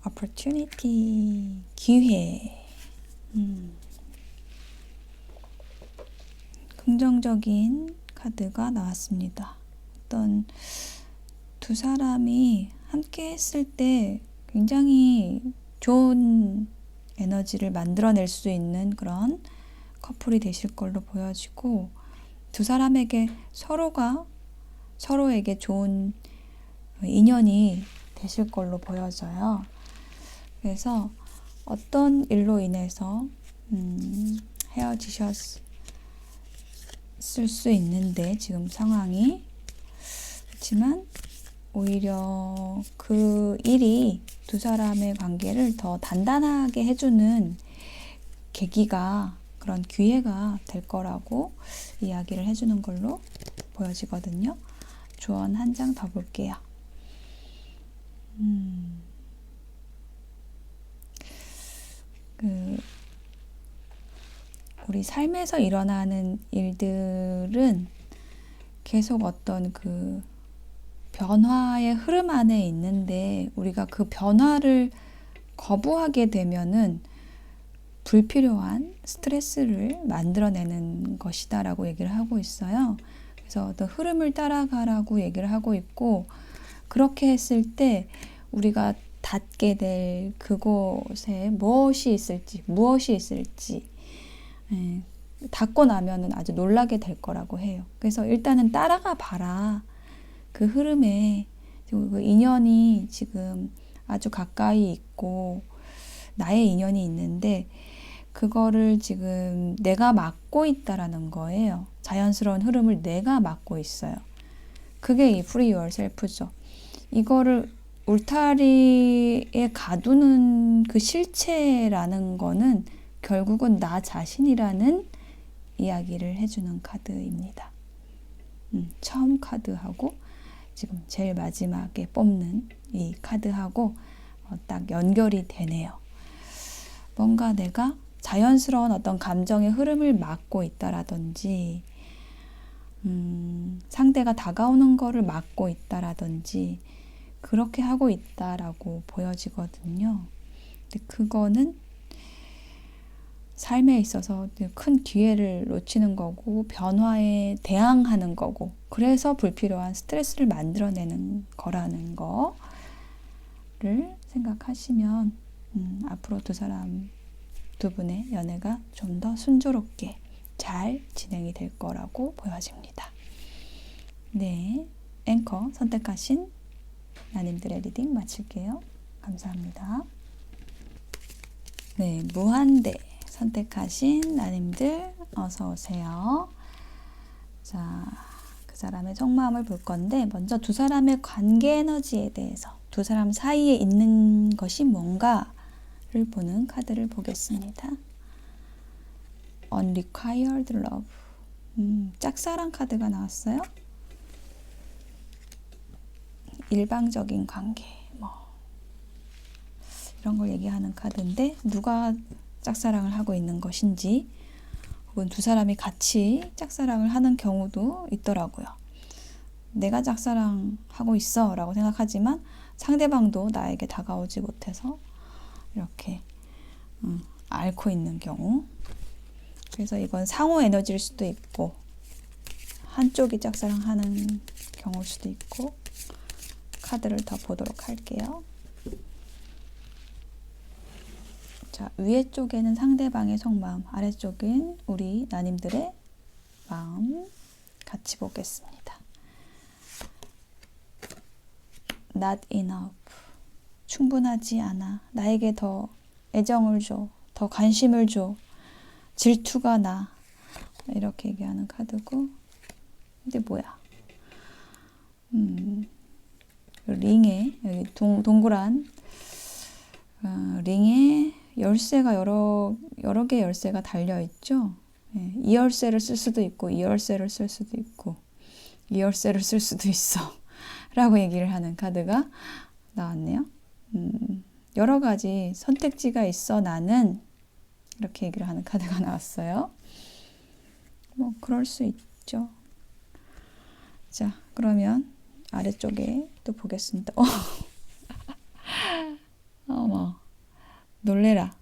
opportunity, 기회. 긍정적인 카드가 나왔습니다. 어떤 두 사람이 함께 했을 때 굉장히 좋은 에너지를 만들어낼 수 있는 그런 커플이 되실 걸로 보여지고 두 사람에게 서로가 서로에게 좋은 인연이 되실 걸로 보여져요. 그래서 어떤 일로 인해서 헤어지셨을 수 있는데 지금 상황이 그렇지만 오히려 그 일이 두 사람의 관계를 더 단단하게 해주는 계기가 그런 기회가 될 거라고 이야기를 해주는 걸로 보여지거든요. 조언 한 장 더 볼게요. 우리 삶에서 일어나는 일들은 계속 어떤 그 변화의 흐름 안에 있는데 우리가 그 변화를 거부하게 되면은 불필요한 스트레스를 만들어내는 것이다라고 얘기를 하고 있어요. 그래서 어떤 흐름을 따라가라고 얘기를 하고 있고 그렇게 했을 때 우리가 닿게 될 그곳에 무엇이 있을지 닿고 나면은 아주 놀라게 될 거라고 해요. 그래서 일단은 따라가 봐라. 그 흐름에 그 인연이 지금 아주 가까이 있고 나의 인연이 있는데 그거를 지금 내가 막고 있다라는 거예요. 자연스러운 흐름을 내가 막고 있어요. 그게 이 Free Yourself죠. 이거를 울타리에 가두는 그 실체라는 거는 결국은 나 자신이라는 이야기를 해주는 카드입니다. 처음 카드하고 지금 제일 마지막에 뽑는 이 카드하고 딱 연결이 되네요. 뭔가 내가 자연스러운 어떤 감정의 흐름을 막고 있다라든지 상대가 다가오는 거를 막고 있다라든지 그렇게 하고 있다라고 보여지거든요. 근데 그거는 삶에 있어서 큰 기회를 놓치는 거고 변화에 대항하는 거고 그래서 불필요한 스트레스를 만들어내는 거라는 거를 생각하시면 앞으로 두 분의 연애가 좀 더 순조롭게 잘 진행이 될 거라고 보여집니다. 네, 앵커 선택하신 나님들의 리딩 마칠게요. 감사합니다. 네, 무한대 선택하신 나님들 어서 오세요. 자, 그 사람의 속마음을 볼 건데 먼저 두 사람의 관계 에너지에 대해서 두 사람 사이에 있는 것이 뭔가를 보는 카드를 보겠습니다. Unrequited Love. 짝사랑 카드가 나왔어요. 일방적인 관계, 이런 걸 얘기하는 카드인데 누가 짝사랑을 하고 있는 것인지 혹은 두 사람이 같이 짝사랑을 하는 경우도 있더라고요. 내가 짝사랑하고 있어 라고 생각하지만 상대방도 나에게 다가오지 못해서 이렇게 앓고 있는 경우. 그래서 이건 상호 에너지일 수도 있고 한쪽이 짝사랑하는 경우일 수도 있고 카드를 더 보도록 할게요. 자, 위에 쪽에는 상대방의 속마음, 아래쪽엔 우리 나님들의 마음 같이 보겠습니다. Not enough. 충분하지 않아. 나에게 더 애정을 줘. 더 관심을 줘. 질투가 나. 이렇게 얘기하는 카드고. 근데 뭐야? 링에 여기 동그란 링에 열쇠가 여러 개의 열쇠가 달려 있죠. 네, 이 열쇠를 쓸 수도 있고 이 열쇠를 쓸 수도 있고 이 열쇠를 쓸 수도 있어 라고 얘기를 하는 카드가 나왔네요. 여러 가지 선택지가 있어 나는 이렇게 얘기를 하는 카드가 나왔어요. 뭐 그럴 수 있죠. 자, 그러면 아래쪽에 또 보겠습니다. 어머, 놀래라.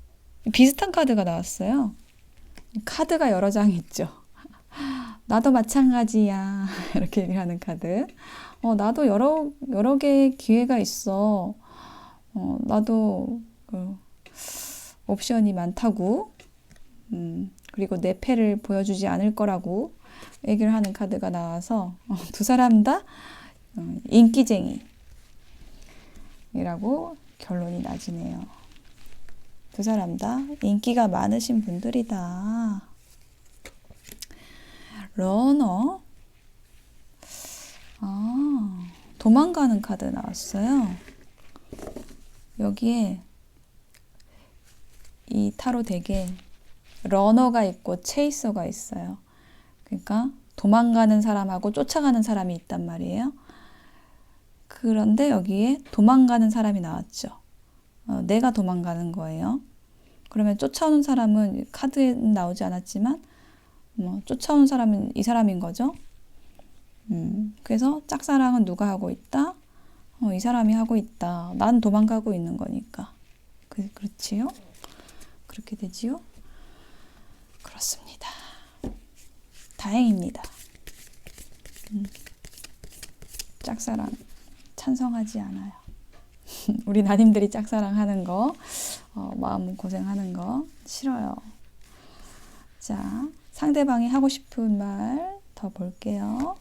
비슷한 카드가 나왔어요. 카드가 여러 장 있죠. 나도 마찬가지야. 이렇게 얘기를 하는 카드. 나도 여러 개의 기회가 있어. 나도 옵션이 많다고. 그리고 내 패를 보여주지 않을 거라고 얘기를 하는 카드가 나와서 두 사람 다 인기쟁이라고 결론이 나지네요. 두 사람 다 인기가 많으신 분들이다. 러너. 도망가는 카드 나왔어요. 여기에 이 타로 덱에 러너가 있고 체이서가 있어요. 그러니까 도망가는 사람하고 쫓아가는 사람이 있단 말이에요. 그런데 여기에 도망가는 사람이 나왔죠. 내가 도망가는 거예요. 그러면 쫓아오는 사람은 카드에 나오지 않았지만 쫓아오는 사람은 이 사람인 거죠. 그래서 짝사랑은 누가 하고 있다? 이 사람이 하고 있다. 난 도망가고 있는 거니까. 그렇지요? 그렇게 되지요? 그렇습니다. 다행입니다. 짝사랑 찬성하지 않아요. 우리 나님들이 짝사랑하는 거, 마음 고생하는 거 싫어요. 자, 상대방이 하고 싶은 말 더 볼게요.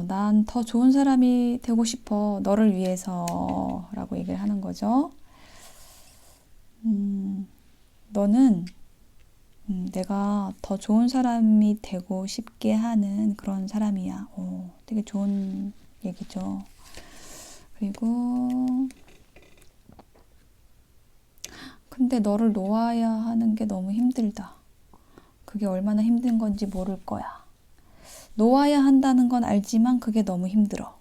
난 더 좋은 사람이 되고 싶어. 너를 위해서 라고 얘기를 하는 거죠. 너는 내가 더 좋은 사람이 되고 싶게 하는 그런 사람이야. 오, 되게 좋은 얘기죠. 그리고 근데 너를 놓아야 하는 게 너무 힘들다. 그게 얼마나 힘든 건지 모를 거야. 놓아야 한다는 건 알지만 그게 너무 힘들어.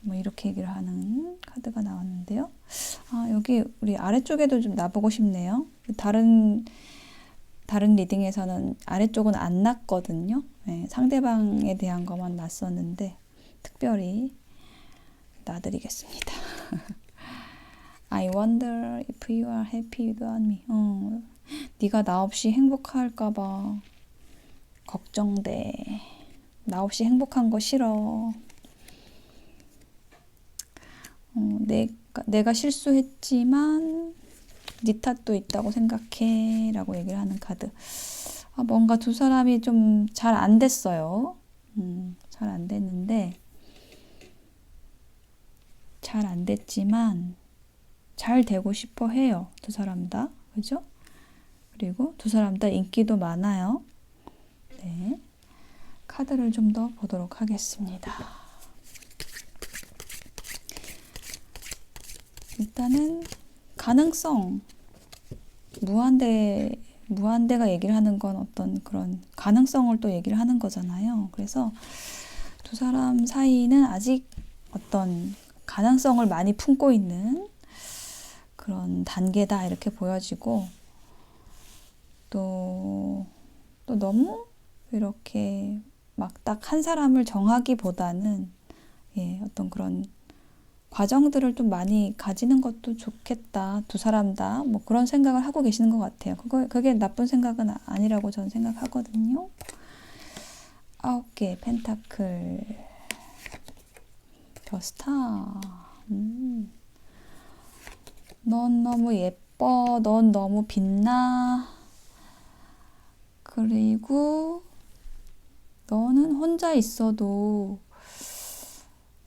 뭐 이렇게 얘기를 하는 카드가 나왔는데요. 아, 여기 우리 아래쪽에도 좀 놔보고 싶네요. 다른 리딩에서는 아래쪽은 안 놨거든요. 네, 상대방에 대한 것만 놨었는데 특별히 놔드리겠습니다. I wonder if you are happy without me. 네가 나 없이 행복할까봐 걱정돼. 나 없이 행복한 거 싫어. 내가 실수했지만 네 탓도 있다고 생각해 라고 얘기를 하는 카드. 뭔가 두 사람이 좀 잘 안 됐어요. 잘 안 됐는데 잘 안 됐지만 잘 되고 싶어 해요. 두 사람 다. 그죠? 그리고 두 사람 다 인기도 많아요. 네. 카드를 좀 더 보도록 하겠습니다. 일단은 가능성, 무한대가 얘기를 하는 건 어떤 그런 가능성을 또 얘기를 하는 거잖아요. 그래서 두 사람 사이는 아직 어떤 가능성을 많이 품고 있는 그런 단계다 이렇게 보여지고 또 너무 이렇게 막 딱 한 사람을 정하기보다는 어떤 그런 과정들을 좀 많이 가지는 것도 좋겠다. 두 사람 다 뭐 그런 생각을 하고 계시는 것 같아요. 그게 나쁜 생각은 아니라고 저는 생각하거든요. 9개 펜타클, 더 스타. 넌 너무 예뻐. 넌 너무 빛나. 그리고 너는 혼자 있어도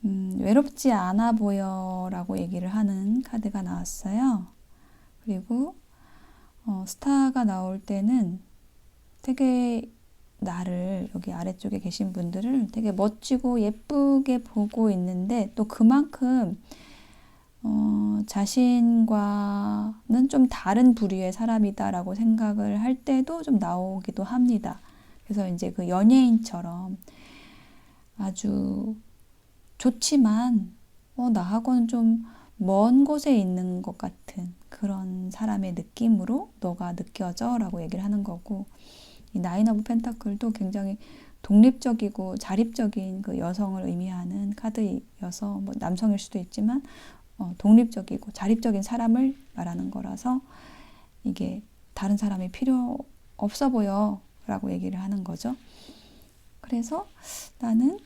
외롭지 않아 보여 라고 얘기를 하는 카드가 나왔어요. 그리고 스타가 나올 때는 되게 나를 여기 아래쪽에 계신 분들을 되게 멋지고 예쁘게 보고 있는데 또 그만큼 자신과는 좀 다른 부류의 사람이다라고 생각을 할 때도 좀 나오기도 합니다. 그래서 이제 그 연예인처럼 아주 좋지만 나하고는 좀 먼 곳에 있는 것 같은 그런 사람의 느낌으로 너가 느껴져 라고 얘기를 하는 거고, 이 나인 오브 펜타클도 굉장히 독립적이고 자립적인 그 여성을 의미하는 카드여서 뭐 남성일 수도 있지만 독립적이고 자립적인 사람을 말하는 거라서 이게 다른 사람이 필요 없어 보여 라고 얘기를 하는 거죠. 그래서 나는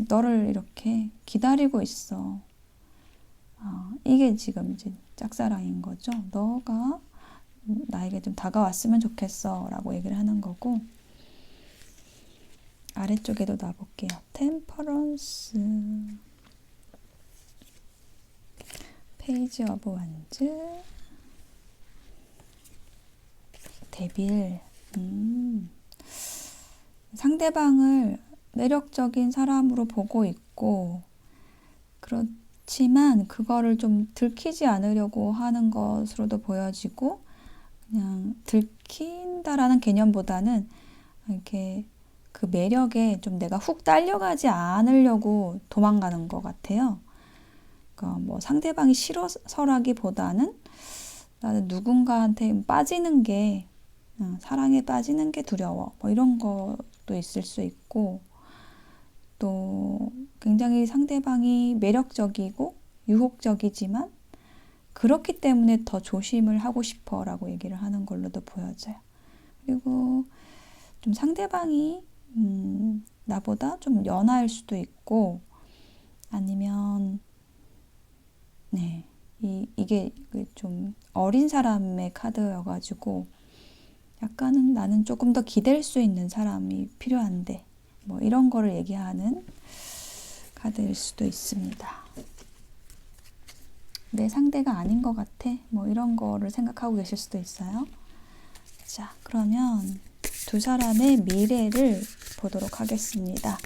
너를 이렇게 기다리고 있어. 이게 지금 이제 짝사랑인 거죠. 너가 나에게 좀 다가왔으면 좋겠어 라고 얘기를 하는 거고, 아래쪽에도 놔볼게요. 템퍼런스, 페이지 오브 완즈, 데빌. 상대방을 매력적인 사람으로 보고 있고, 그렇지만 그거를 좀 들키지 않으려고 하는 것으로도 보여지고, 그냥 들킨다라는 개념보다는 이렇게 그 매력에 좀 내가 훅 딸려가지 않으려고 도망가는 것 같아요. 그러니까 뭐 상대방이 싫어서라기보다는 나는 누군가한테 빠지는 게, 사랑에 빠지는 게 두려워. 뭐 이런 것도 있을 수 있고, 또 굉장히 상대방이 매력적이고 유혹적이지만 그렇기 때문에 더 조심을 하고 싶어 라고 얘기를 하는 걸로도 보여져요. 그리고 좀 상대방이 나보다 좀 연하일 수도 있고, 아니면 이게 좀 어린 사람의 카드여가지고 약간은 나는 조금 더 기댈 수 있는 사람이 필요한데 뭐 이런 거를 얘기하는 카드일 수도 있습니다. 내 상대가 아닌 것 같아. 뭐 이런 거를 생각하고 계실 수도 있어요. 자, 그러면 두 사람의 미래를 보도록 하겠습니다.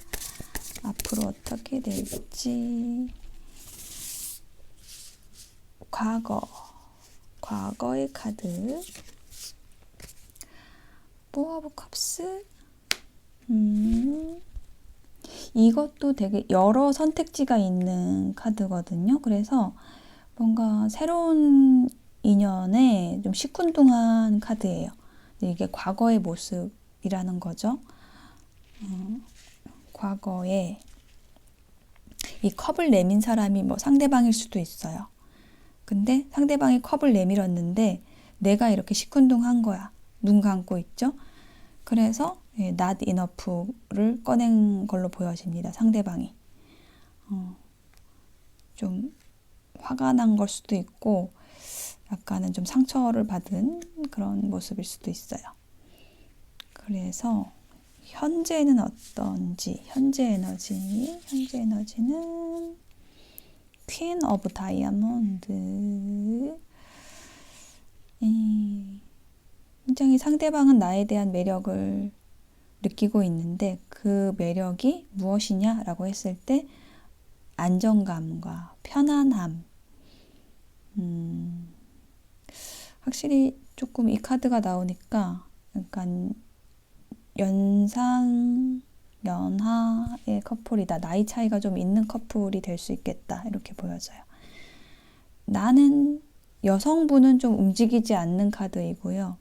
앞으로 어떻게 될지. 과거의 카드. 포 오브 컵스. 이것도 되게 여러 선택지가 있는 카드거든요. 그래서 뭔가 새로운 인연에 좀 시큰둥한 카드예요. 이게 과거의 모습이라는 거죠. 과거에 이 컵을 내민 사람이 뭐 상대방일 수도 있어요. 근데 상대방이 컵을 내밀었는데 내가 이렇게 시큰둥한 거야. 눈 감고 있죠. 그래서 not enough를 꺼낸 걸로 보여집니다. 상대방이. 좀 화가 난 걸 수도 있고 약간은 좀 상처를 받은 그런 모습일 수도 있어요. 그래서 현재는 어떤지, 현재 에너지는 퀸 오브 다이아몬드. 굉장히 상대방은 나에 대한 매력을 느끼고 있는데 그 매력이 무엇이냐라고 했을 때 안정감과 편안함. 확실히 조금 이 카드가 나오니까 약간 연하의 커플이다. 나이 차이가 좀 있는 커플이 될 수 있겠다. 이렇게 보여져요. 나는 여성분은 좀 움직이지 않는 카드이고요.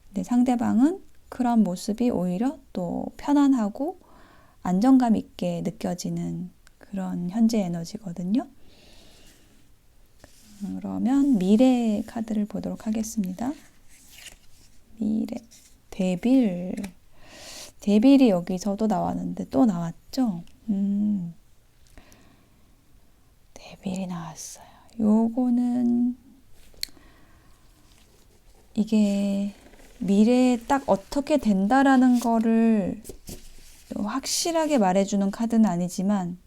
근데 상대방은 그런 모습이 오히려 또 편안하고 안정감 있게 느껴지는 그런 현재 에너지거든요. 그러면 미래 카드를 보도록 하겠습니다. 미래. 데빌이 여기서도 나왔는데 또 나왔죠? 데빌이 나왔어요. 요거는 이게 미래에 딱 어떻게 된다라는 거를 확실하게 말해주는 카드는 아니지만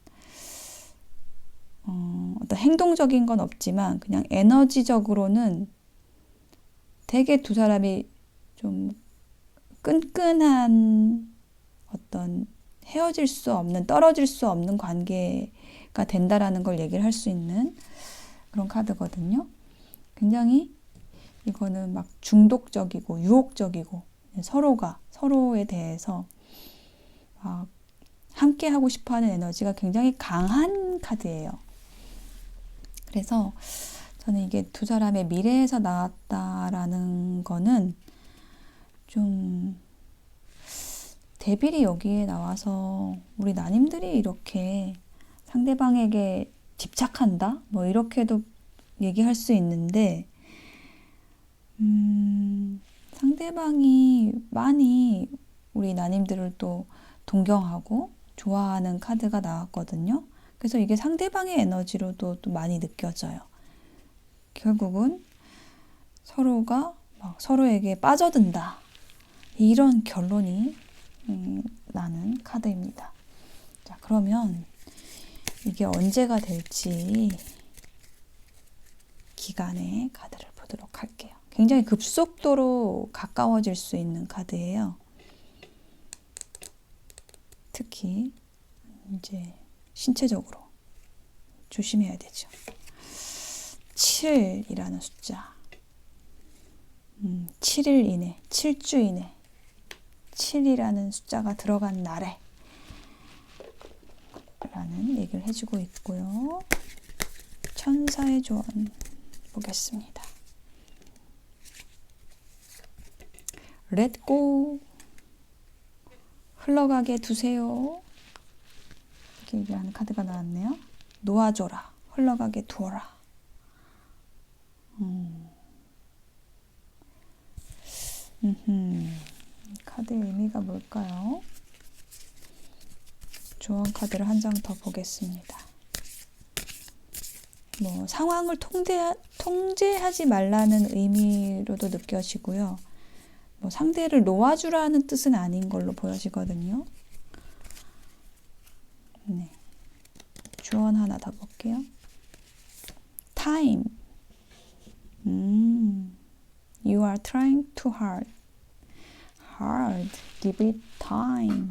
어떤 행동적인 건 없지만 그냥 에너지적으로는 되게 두 사람이 좀 끈끈한 어떤 헤어질 수 없는, 떨어질 수 없는 관계가 된다라는 걸 얘기를 할 수 있는 그런 카드거든요. 굉장히 이거는 막 중독적이고 유혹적이고 서로가 서로에 대해서 막 함께 하고 싶어하는 에너지가 굉장히 강한 카드예요. 그래서 저는 이게 두 사람의 미래에서 나왔다라는 거는 좀 데빌이 여기에 나와서 우리 나님들이 이렇게 상대방에게 집착한다? 뭐 이렇게도 얘기할 수 있는데 상대방이 많이 우리 나님들을 또 동경하고 좋아하는 카드가 나왔거든요. 그래서 이게 상대방의 에너지로도 또 많이 느껴져요. 결국은 서로가 막 서로에게 빠져든다. 이런 결론이 나는 카드입니다. 자, 그러면 이게 언제가 될지 기간의 카드를 보도록 할게요. 굉장히 급속도로 가까워질 수 있는 카드예요. 특히 이제 신체적으로 조심해야 되죠. 7이라는 숫자. 7일 이내, 7주 이내 7이라는 숫자가 들어간 날에 라는 얘기를 해주고 있고요. 천사의 조언 보겠습니다. Let go. 흘러가게 두세요. 이렇게 얘기하는 카드가 나왔네요. 놓아줘라. 흘러가게 두어라. 카드의 의미가 뭘까요? 조언 카드를 한 장 더 보겠습니다. 뭐 상황을 통제하지 말라는 의미로도 느껴지고요. 뭐 상대를 놓아주라는 뜻은 아닌 걸로 보여지거든요. 네. 조언 하나 더 볼게요. Time. You are trying too hard. hard. Give it time.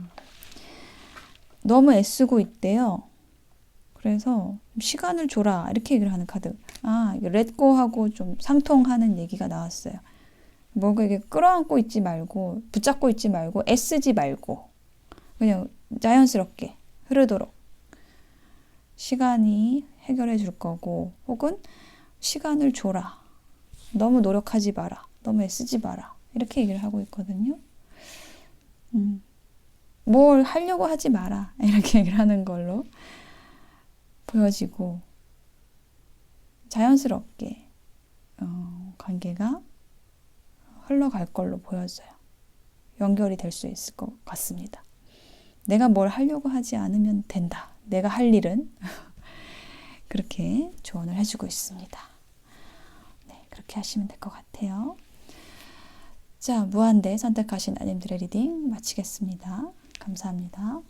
너무 애쓰고 있대요. 그래서 시간을 줘라 이렇게 얘기를 하는 카드. let go 하고 좀 상통하는 얘기가 나왔어요. 뭔가 이게 끌어안고 있지 말고 붙잡고 있지 말고 애쓰지 말고 그냥 자연스럽게 흐르도록 시간이 해결해 줄 거고 혹은 시간을 줘라. 너무 노력하지 마라. 너무 애쓰지 마라. 이렇게 얘기를 하고 있거든요. 뭘 하려고 하지 마라. 이렇게 얘기를 하는 걸로 보여지고 자연스럽게 관계가 흘러갈 걸로 보여져요. 연결이 될 수 있을 것 같습니다. 내가 뭘 하려고 하지 않으면 된다. 내가 할 일은 그렇게 조언을 해주고 있습니다. 네, 그렇게 하시면 될 것 같아요. 자, 무한대 선택하신 아님들의 리딩 마치겠습니다. 감사합니다.